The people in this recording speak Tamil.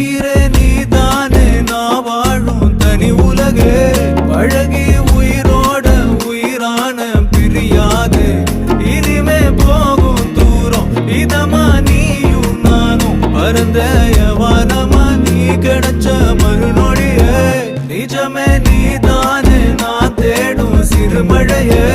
உயிரே நீதானே நான் வாழும் தனி உலகே பழகி உயிரோட உயிரான பிரியாது இனிமே போகும் தூரம் இதமா நீயும் நானும் பரந்த வானமா நீ கிடைச்ச மறுநொடியே நிஜமே நீதானே நான் தேடும் சிறுமழையே